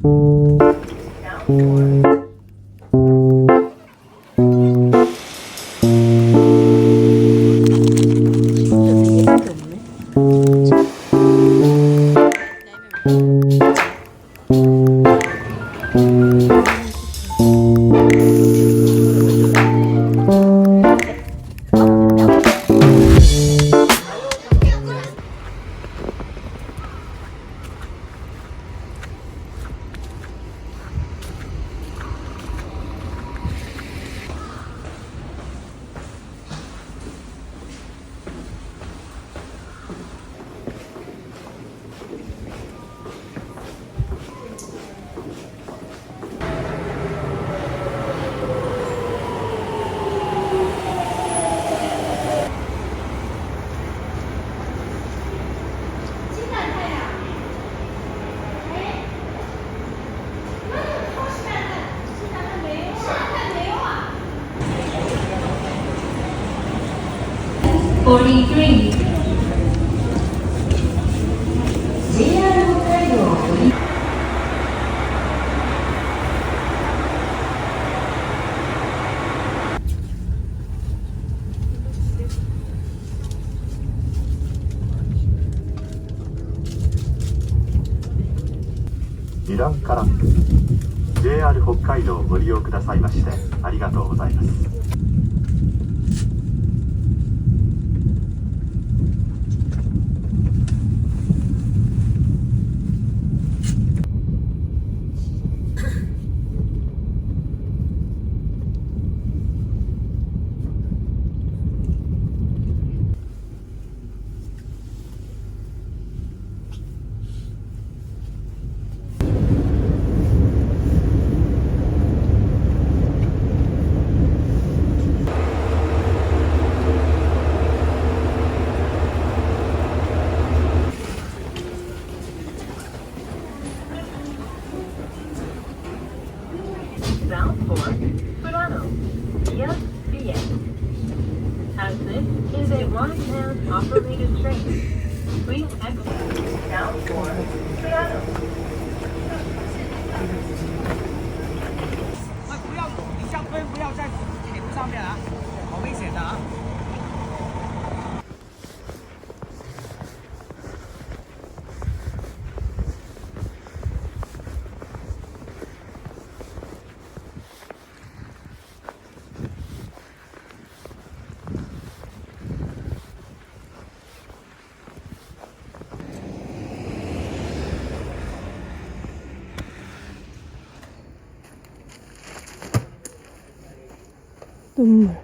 43 JR 北海道2段から JR 北海道をご利用くださいましてありがとうございます。Bound for Furano via VA. As this is a one-man operated train, please exit. Bound for Furano. 不要你下蹲，不要在铁路上面啊，好危险的啊！눈물.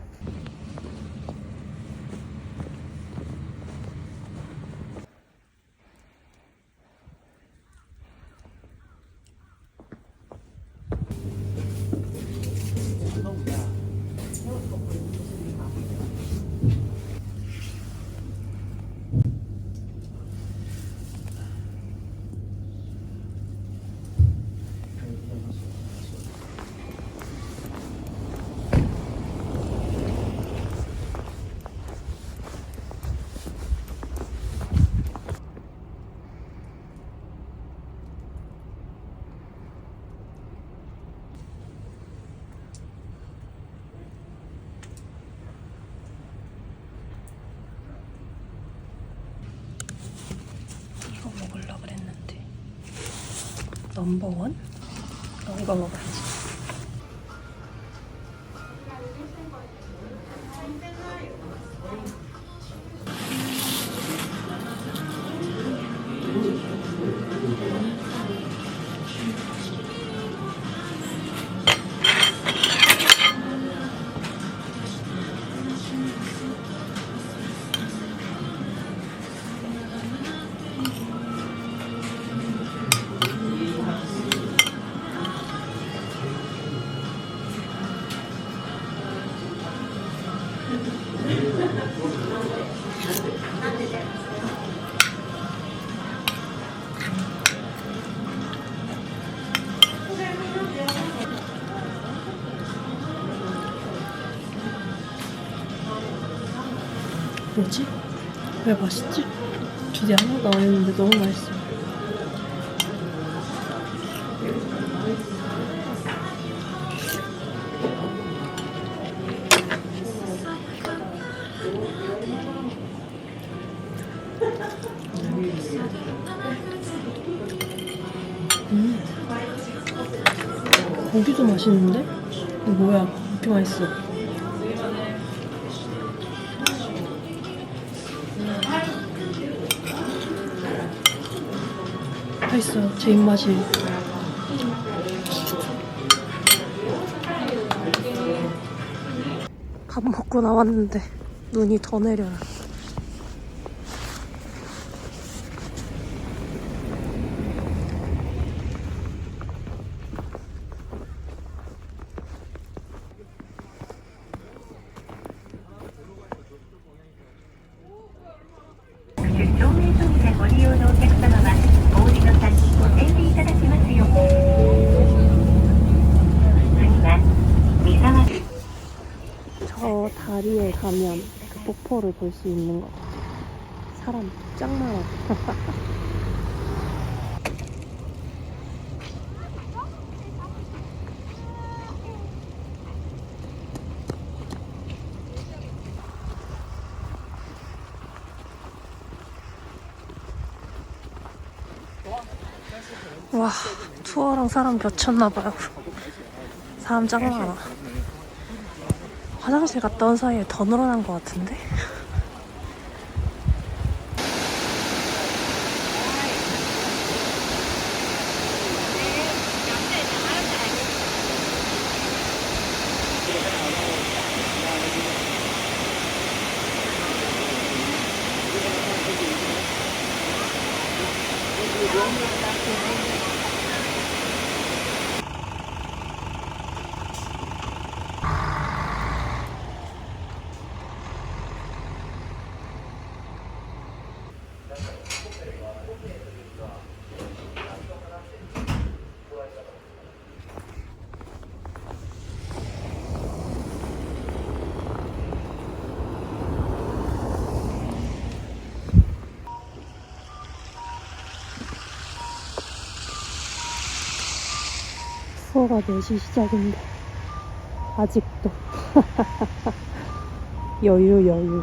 이거 먹으려고 그랬는데 넘버원? 이거 먹어야지. 뭐지? 왜 맛있지? 기대 하나도 안 했는데 너무 맛있어. 고기도 맛있는데? 이거 뭐야? 이렇게 맛있어. 맛있어요. 제 입맛이. 밥 먹고 나왔는데 눈이 더 내려요. 저 다리에 가면 그 폭포를 볼 수 있는 것 같아요. 사람 짱 많아. 와, 투어랑 사람 겹쳤나봐요. 사람 짱 많아. 화장실 갔다 온 사이에 더 늘어난 것 같은데? 투어가 4시 시작인데 아직도 여유.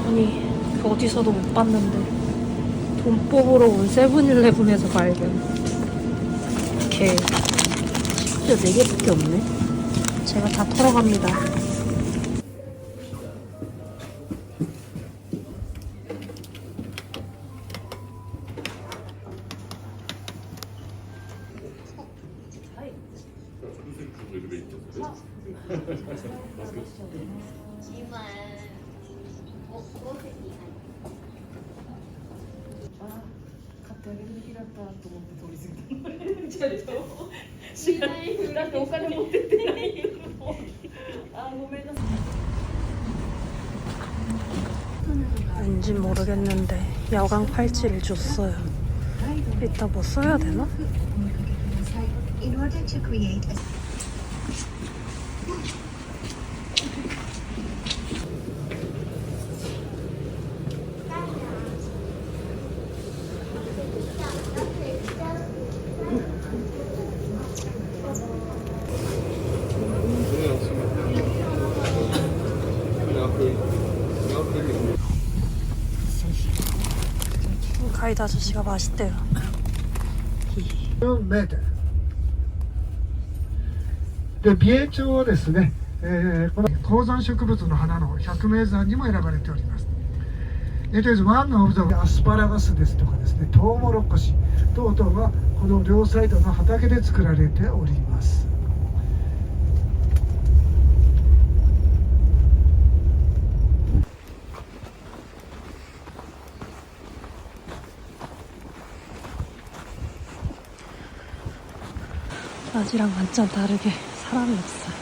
아니, 어디서도 못 봤는데 돈 뽑으러 온 세븐일레븐에서 발견. 이렇게 심지어 4개밖에 없네. 제가 다 털어갑니다. 왠지 모르겠는데 야광 팔찌를 줬어요. 이따 뭐 써야 되나? In order to create a 가이드 아저씨가 맛있대요. 4メートルで美瑛町はですね、この高山植物の花の百名山にも選ばれております。It is one of the アスパラガスですとかですね、トウモロコシ等々がこの両サイドの畑で作られております。낮이랑 완전 다르게 사람이 없어요.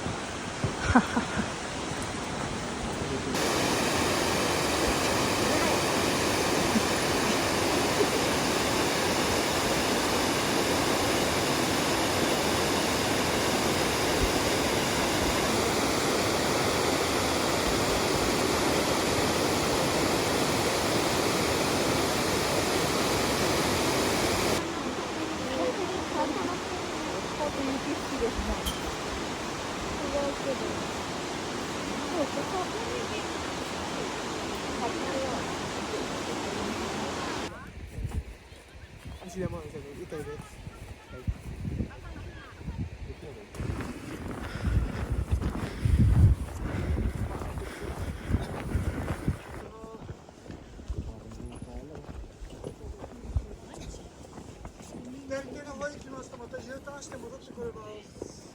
左手の方行きますとまた U ターンして戻ってこれます。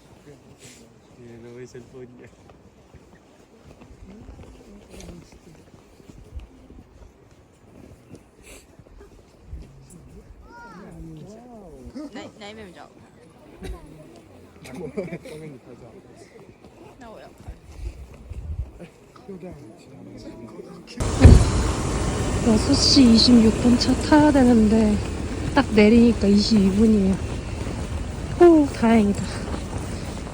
哪一边比较好看？那我要看。6시 26분 차 타야 되는데 딱 내리니까 22분이에요. 오, 다행이다.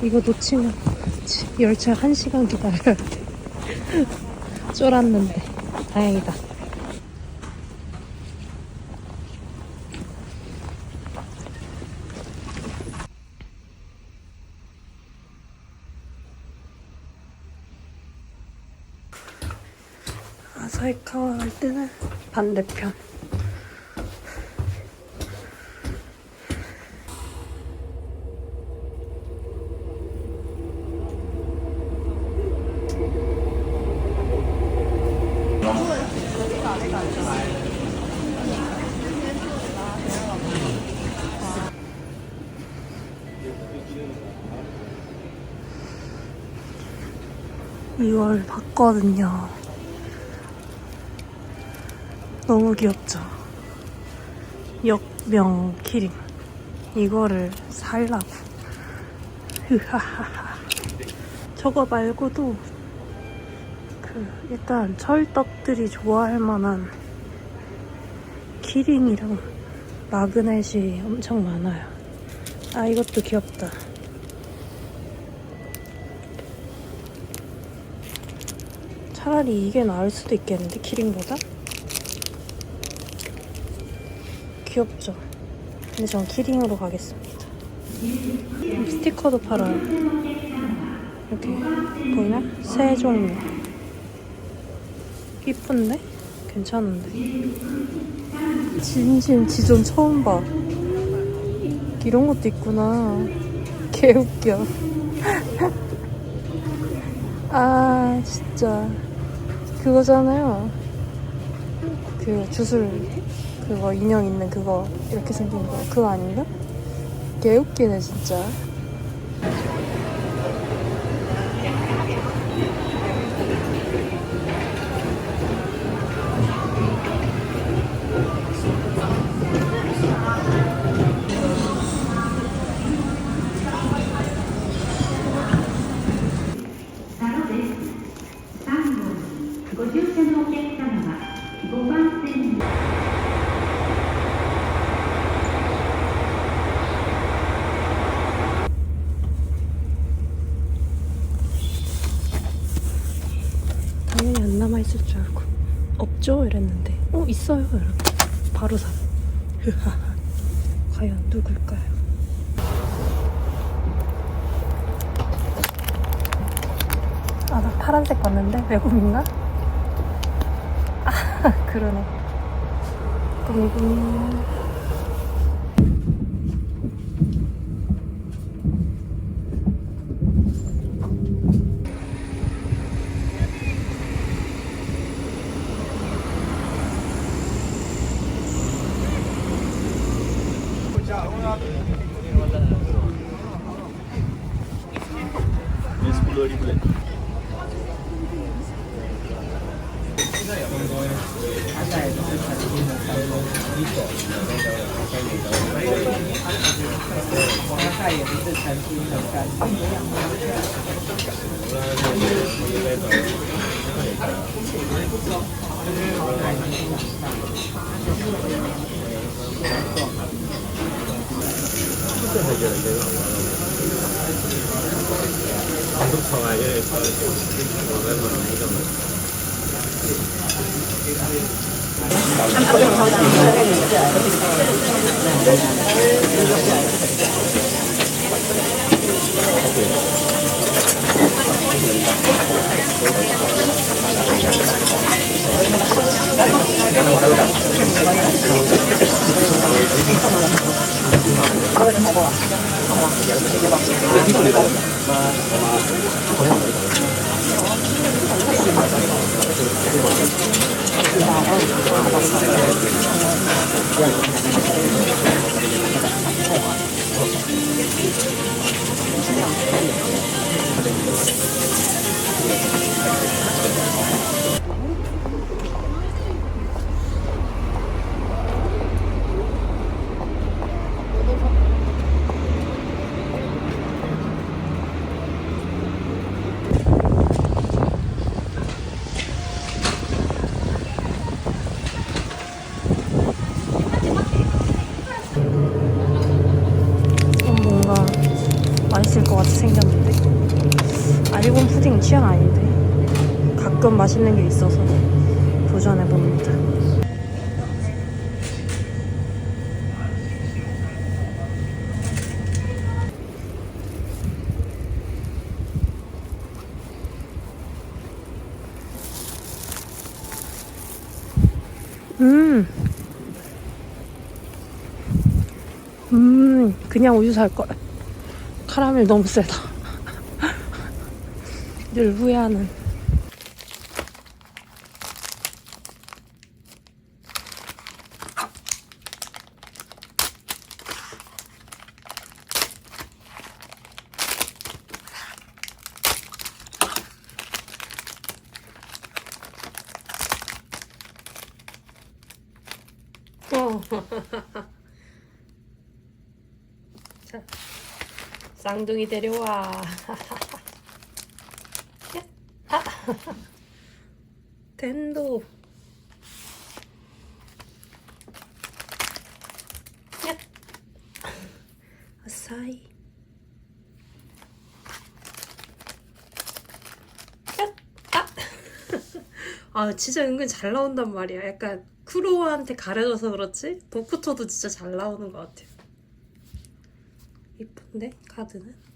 이거 놓치면 열차 1시간 기다려야 돼. 쫄았는데 다행이다. 아사히카와 갈 때는 반대편. 이걸 봤거든요. 너무 귀엽죠? 역명 키링. 이거를 살라고. 흐하하하. 저거 말고도 일단 철떡들이 좋아할 만한 키링이랑 마그넷이 엄청 많아요. 아, 이것도 귀엽다. 차라리 이게 나을 수도 있겠는데, 키링보다? 귀엽죠? 근데 전 키링으로 가겠습니다. 스티커도 팔아요. 이렇게 보이나? 새 종류. 이쁜데? 괜찮은데? 진심 지존 처음 봐. 이런 것도 있구나. 개웃겨. 아, 진짜 그거잖아요. 그 주술 그거 인형 있는 그거 이렇게 생긴 거 그거 아닌가? 개웃기네 진짜. 당연히 안 남아있을 줄 알고 없죠? 이랬는데 있어요 여러분. 바로 사. 과연 누굴까요? 아, 나 파란색 봤는데? 외국인가? 아, 그러네. 궁금. 뭔가 맛있을 것 같이 생겼는데 알리본 푸딩 취향 아닌데 가끔 맛있는 게 있어서 도전해봅니다. 그냥 우유 살걸. 카라멜 너무 세다. 늘 후회하는. 자, 쌍둥이 데려와. 아. 덴도. 아사히. 아, 진짜 은근 잘 나온단 말이야. 약간 쿠로한테 가려져서 그렇지? 도쿠토도 진짜 잘 나오는 것 같아요. 이쁜데? 카드는?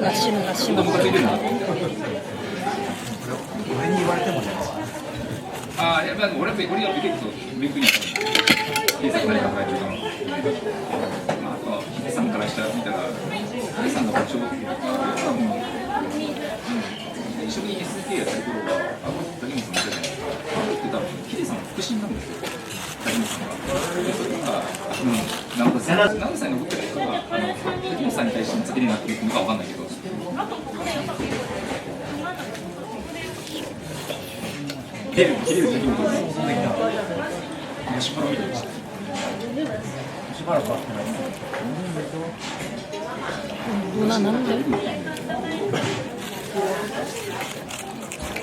나시는 ああ、やっぱり俺が結構びっくりした。いいですね、考えてるの。まあ、あとケさんからしたら見たら、ケさんの部長って多分一緒に SK やってる頃は、竹本さんも出てないですか。って多分ヒデさんの腹心なんですよ。竹本さんが。それが何歳残ってる人が竹本さんに対しての付けになっていくのかわかんないけど。切れる竹本さん。しばらく見てました。しばらく会ってない。なんで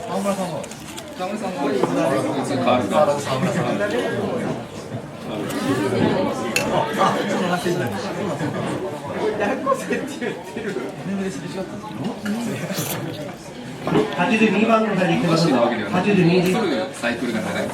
沢村さんは普通カールが沢村さん82番の左おかしいなわけではない。 82そういうサイクルが長い。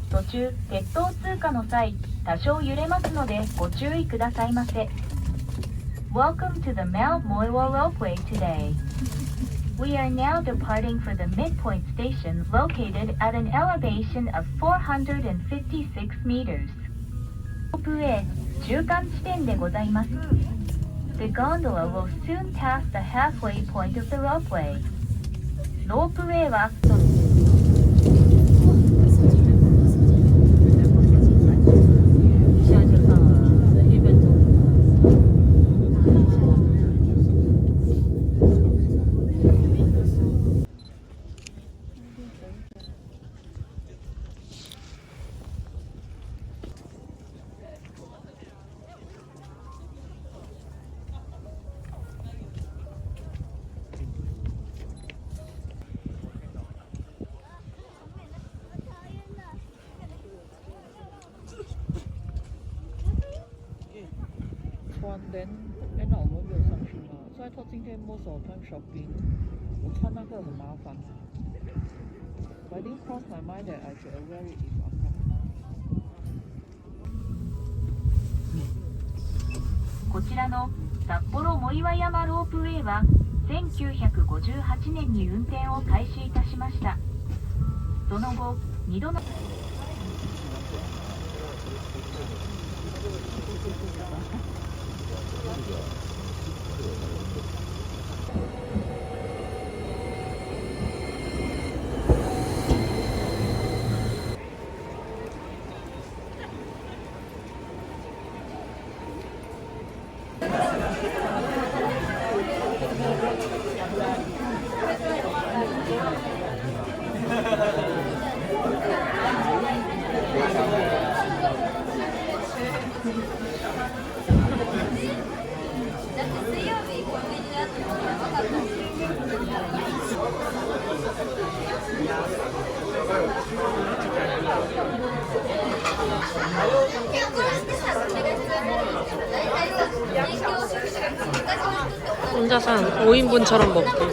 途中、鉄塔通過の際、多少揺れますのでご注意くださいませ。Welcome to the Mount Moiwa Ropeway today. We are now departing for the midpoint station located at an elevation of 456 meters. ロープウェイ中間地点でございます。The gondola will soon pass the halfway point of the ropeway. ロープウェイはthen end up 我们没有上去嘛，所以他今天 most of the time shopping， 我穿那个很麻烦。But I didn't cross my mind that I should wear it if I'm coming. こちらの札幌藻岩山ロープウェイは1958年に運転を開始いたしました。その後2度のだって水曜日コンビニで会ったのやばかったもん。 혼자서 한 5인분처럼 먹고.